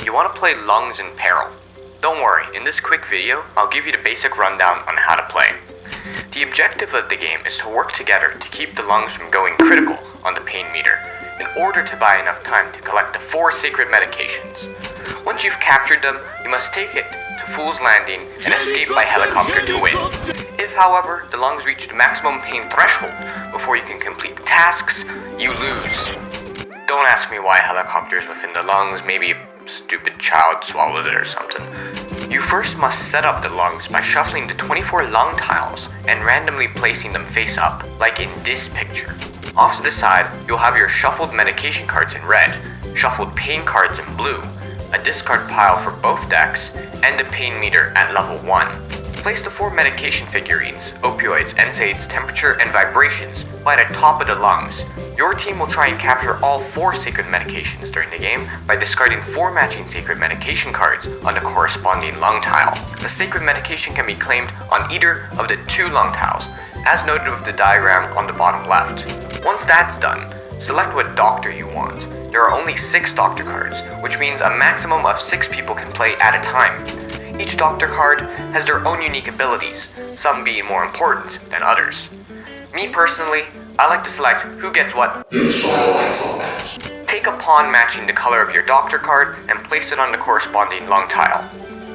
You want to play Lungs in Peril. Don't worry, in this quick video, I'll give you the basic rundown on how to play. The objective of the game is to work together to keep the lungs from going critical on the pain meter, in order to buy enough time to collect the 4 sacred medications. Once you've captured them, you must take it to Fool's Landing and escape by helicopter to win. If, however, the lungs reach the maximum pain threshold before you can complete the tasks, you lose. Don't ask me why helicopters within the lungs, maybe a stupid child swallowed it or something. You first must set up the lungs by shuffling the 24 lung tiles and randomly placing them face up, like in this picture. Off to the side, you'll have your shuffled medication cards in red, shuffled pain cards in blue, a discard pile for both decks, and a pain meter at level 1. Place the 4 medication figurines, opioids, NSAIDs, temperature, and vibrations by the top of the lungs. Your team will try and capture all 4 sacred medications during the game by discarding 4 matching sacred medication cards on the corresponding lung tile. The sacred medication can be claimed on either of the 2 lung tiles, as noted with the diagram on the bottom left. Once that's done, select what doctor you want. There are only 6 doctor cards, which means a maximum of 6 people can play at a time. Each doctor card has their own unique abilities, some being more important than others. Me personally, I like to select who gets what. Take a pawn matching the color of your doctor card and place it on the corresponding lung tile.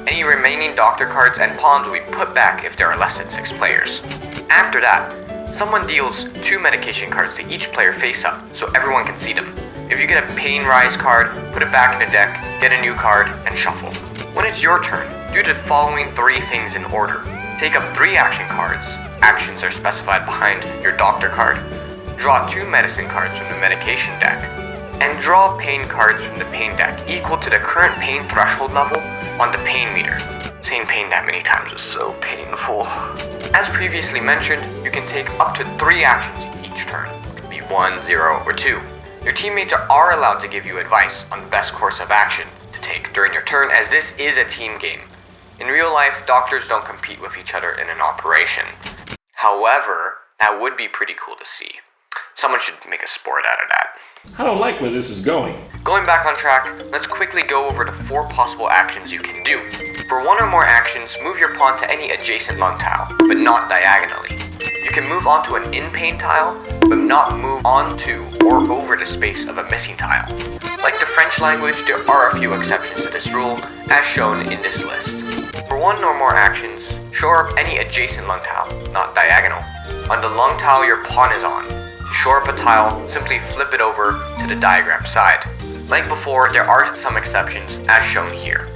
Any remaining doctor cards and pawns will be put back if there are less than 6 players. After that, someone deals 2 medication cards to each player face up so everyone can see them. If you get a pain rise card, put it back in the deck, get a new card, and shuffle. When it's your turn, do the following 3 things in order. Take up 3 action cards. Actions are specified behind your doctor card. Draw 2 medicine cards from the medication deck. And draw pain cards from the pain deck equal to the current pain threshold level on the pain meter. Saying pain that many times is so painful. As previously mentioned, you can take up to 3 actions each turn. It could be 1, 0, or 2. Your teammates are allowed to give you advice on the best course of action to take during your turn, as this is a team game. In real life, doctors don't compete with each other in an operation. However, that would be pretty cool to see. Someone should make a sport out of that. I don't like where this is going. Going back on track, let's quickly go over the 4 possible actions you can do. For 1 or more actions, move your pawn to any adjacent lung tile, but not diagonally. You can move onto an in-pain tile, but not move onto or over the space of a missing tile. Like the French language, there are a few exceptions to this rule, as shown in this list. For 1 or more actions, shore up any adjacent lung tile, not diagonal. On the lung tile your pawn is on, to shore up a tile, simply flip it over to the diagram side. Like before, there are some exceptions, as shown here.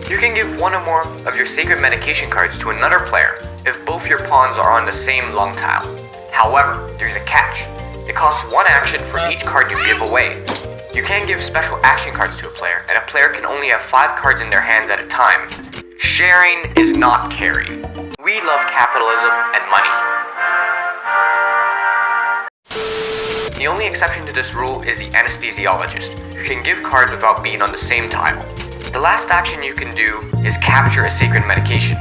You can give 1 or more of your sacred medication cards to another player if both your pawns are on the same lung tile. However, there's a catch. It costs 1 action for each card you give away. You can give special action cards to a player, and a player can only have 5 cards in their hands at a time. Sharing is not caring. We love capitalism and money. The only exception to this rule is the anesthesiologist, who can give cards without being on the same tile. The last action you can do is capture a sacred medication.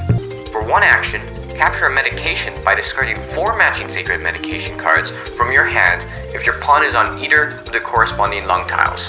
For 1 action, capture a medication by discarding 4 matching sacred medication cards from your hand if your pawn is on either of the corresponding lung tiles.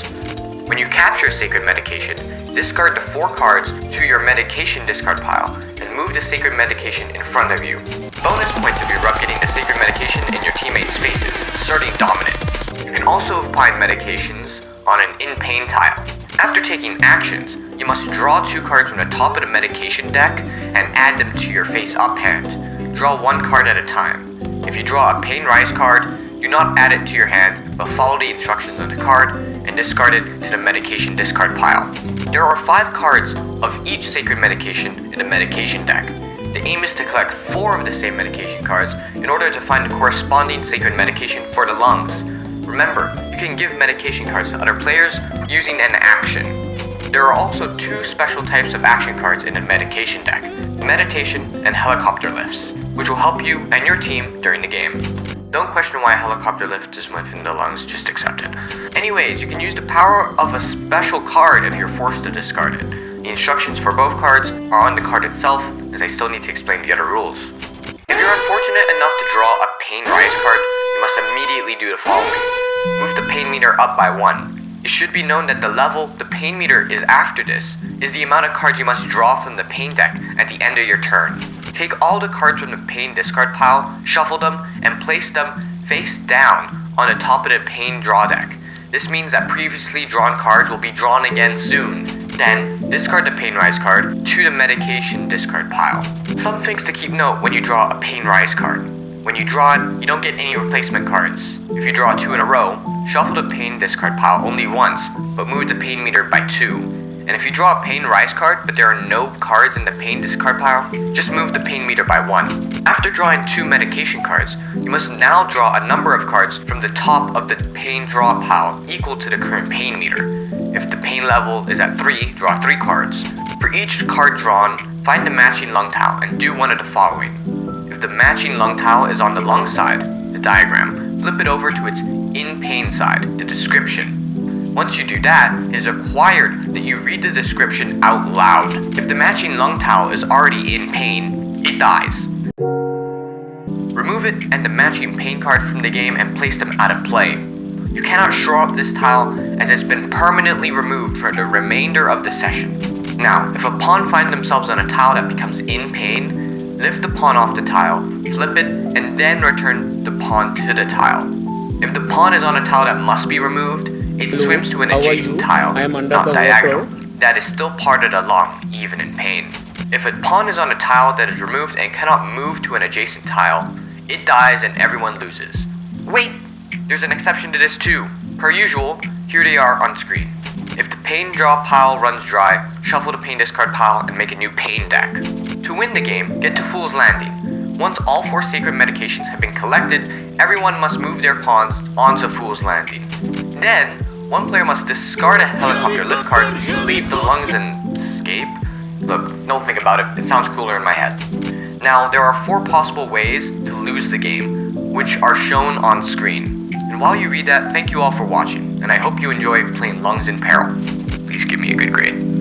When you capture a sacred medication, discard the 4 cards to your medication discard pile and move the sacred medication in front of you. Bonus points if you rub getting the sacred medication in your teammates' faces, starting dominant. You can also find medications on an in-pain tile. After taking actions, you must draw 2 cards from the top of the medication deck and add them to your face-up hand. Draw 1 card at a time. If you draw a pain rise card, do not add it to your hand, but follow the instructions on the card and discard it to the medication discard pile. There are 5 cards of each sacred medication in the medication deck. The aim is to collect 4 of the same medication cards in order to find the corresponding sacred medication for the lungs. Remember, you can give medication cards to other players using an action. There are also 2 special types of action cards in the medication deck, meditation and helicopter lifts, which will help you and your team during the game. Don't question why a helicopter lift is within the lungs, just accept it. Anyways, you can use the power of a special card if you're forced to discard it. The instructions for both cards are on the card itself, as I still need to explain the other rules. If you're unfortunate enough to draw a pain rise card, you must immediately do the following. Move the pain meter up by 1. It should be known that the level the pain meter is after this is the amount of cards you must draw from the pain deck at the end of your turn. Take all the cards from the pain discard pile, shuffle them, and place them face down on the top of the pain draw deck. This means that previously drawn cards will be drawn again soon. Then, discard the Pain Rise card to the medication discard pile. Some things to keep note when you draw a Pain Rise card. When you draw it, you don't get any replacement cards. If you draw 2 in a row, shuffle the Pain discard pile only once, but move the pain meter by 2. And if you draw a Pain Rise card, but there are no cards in the Pain discard pile, just move the pain meter by 1. After drawing 2 medication cards, you must now draw a number of cards from the top of the pain draw pile equal to the current pain meter. If the pain level is at 3, draw 3 cards. For each card drawn, find the matching lung tile and do one of the following. If the matching lung tile is on the lung side, the diagram, flip it over to its in pain side, the description. Once you do that, it is required that you read the description out loud. If the matching lung tile is already in pain, it dies. Remove it and the matching pain card from the game and place them out of play. You cannot shore up this tile as it's been permanently removed for the remainder of the session. Now, if a pawn finds themselves on a tile that becomes in pain, lift the pawn off the tile, flip it, and then return the pawn to the tile. If the pawn is on a tile that must be removed, it Hello, swims to an how are adjacent you? tile, I am under not the diagonal, water. that is still part of the lung, even in pain. If a pawn is on a tile that is removed and cannot move to an adjacent tile, it dies and everyone loses. Wait! There's an exception to this too. Per usual, here they are on screen. If the pain draw pile runs dry, shuffle the pain discard pile and make a new pain deck. To win the game, get to Fool's Landing. Once all 4 sacred medications have been collected, everyone must move their pawns onto Fool's Landing. Then, one player must discard a helicopter lift card to leave the lungs and escape. Look, don't think about it, it sounds cooler in my head. Now, there are 4 possible ways to lose the game, which are shown on screen. And while you read that, thank you all for watching, and I hope you enjoy playing Lungs in Peril. Please give me a good grade.